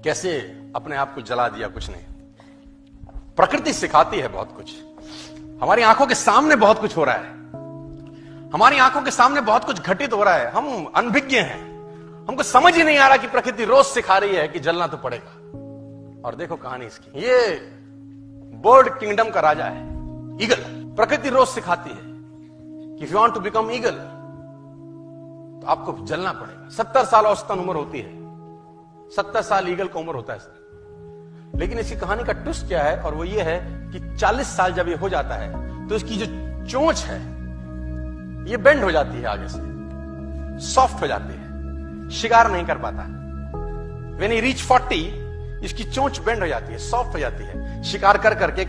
कैसे अपने आप को जला दिया, कुछ नहीं। प्रकृति सिखाती है बहुत कुछ। हमारी आंखों के सामने बहुत कुछ हो रहा है, हमारी आंखों के सामने बहुत कुछ घटित हो रहा है, हम अनभिज्ञ हैं, हमको समझ ही नहीं आ रहा कि प्रकृति रोज सिखा रही है कि जलना तो पड़ेगा। और देखो कहानी इसकी, ये बर्ड किंगडम का राजा है, ईगल। प्रकृति रोज सिखाती है कि if you want to become eagle तो आपको जलना पड़ेगा। 70 साल औसतन उम्र होती है, 70 साल ईगल का उम्र होता है सर। लेकिन इसकी कहानी का ट्विस्ट क्या है, और वो ये है कि 40 साल जब ये हो जाता है तो इसकी जो चोंच है ये बेंड हो जाती है, आगे से सॉफ्ट हो जाती है, शिकार नहीं कर पाता। व्हेन ही रीच 40 इसकी चोंच बेंड हो जाती है, सॉफ्ट हो जाती है, शिकार कर करके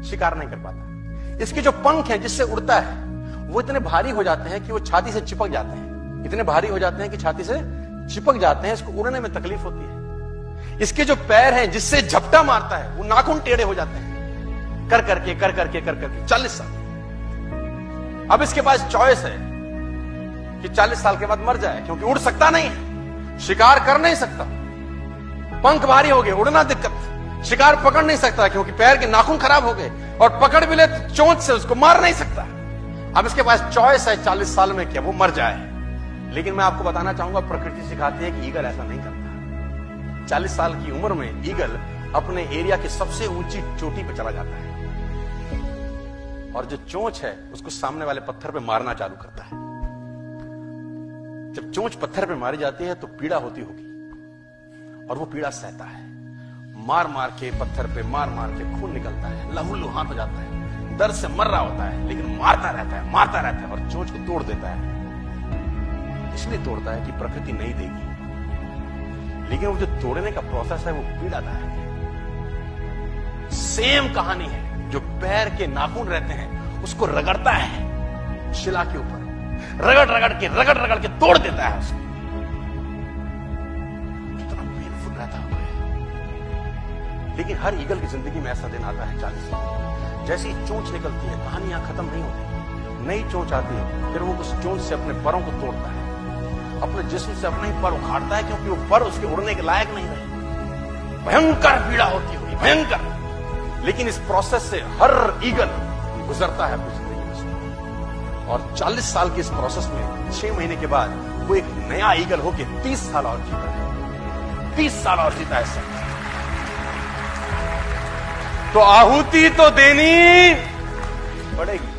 शिकार नहीं कर पाता। इसके जो पंख हैं जिससे उड़ता है वो इतने भारी हो जाते हैं कि वो छाती से चिपक जाते हैं, इतने भारी हो जाते हैं कि छाती से चिपक जाते हैं, इसको उड़ने में तकलीफ होती है। इसके जो पैर हैं जिससे झपटा मारता है वो नाखून टेढ़े हो जाते हैं, कर करके 40 साल। अब इसके पास चॉइस है कि 40 साल के बाद मर जाए, क्योंकि उड़ सकता नहीं है, शिकार कर नहीं सकता, पंख भारी हो गए, उड़ना दिक्कत, शिकार पकड़ नहीं सकता क्योंकि पैर के नाखून खराब हो गए, और पकड़ भी ले तो चोंच से उसको मार नहीं सकता। अब इसके पास चॉइस है 40 साल में क्या वो मर जाए। लेकिन मैं आपको बताना चाहूंगा, प्रकृति सिखाती है कि ईगल ऐसा नहीं करता। 40 साल की उम्र में ईगल अपने एरिया की सबसे ऊंची चोटी पर चला जाता है और जो चोंच है उसको सामने वाले पत्थर पे मारना चालू करता है। जब चोंच पत्थर पे मारी जाती है तो पीड़ा होती होगी, और वो पीड़ा सहता है, मार मार के पत्थर पे मार के खून निकलता है, लहूलुहान हो जाता है, दर्द से मर रहा होता है, लेकिन मारता रहता है और चोंच को तोड़ देता है। इसलिए तोड़ता है कि प्रकृति नहीं देगी, लेकिन वो जो तोड़ने का प्रोसेस है वो पीड़ादायक है। सेम कहानी है, जो पैर के नाखून रहते हैं उसको रगड़ता है शिला के ऊपर, रगड़ के तोड़ देता है उसको, कितना पेनफुल रहता है। लेकिन हर ईगल की जिंदगी में ऐसा दिन आता है 40 साल, जैसे ही चोंच निकलती है कहानी यहां खत्म नहीं होती, नई चोंच आती है, फिर वो उस चोंच से अपने परों को तोड़ता है, अपने जिस्म से अपने ही पर उखाड़ता है, क्योंकि वो पर उसके उड़ने के लायक नहीं रहे। भयंकर पीड़ा होती होगी, भयंकर। लेकिन इस प्रोसेस से हर ईगल गुजरता है अपनी जिंदगी में, और 40 साल के इस प्रोसेस में 6 महीने के बाद वो एक नया ईगल होकर 30 साल और जीता है, 30 साल और जीता है सर। तो आहुति तो देनी पड़ेगी।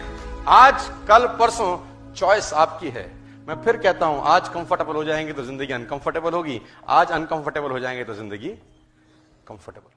आज कल परसों चॉइस आपकी है। मैं फिर कहता हूं, आज कंफर्टेबल हो जाएंगे तो जिंदगी अनकंफर्टेबल होगी, आज अनकंफर्टेबल हो जाएंगे तो जिंदगी कंफर्टेबल।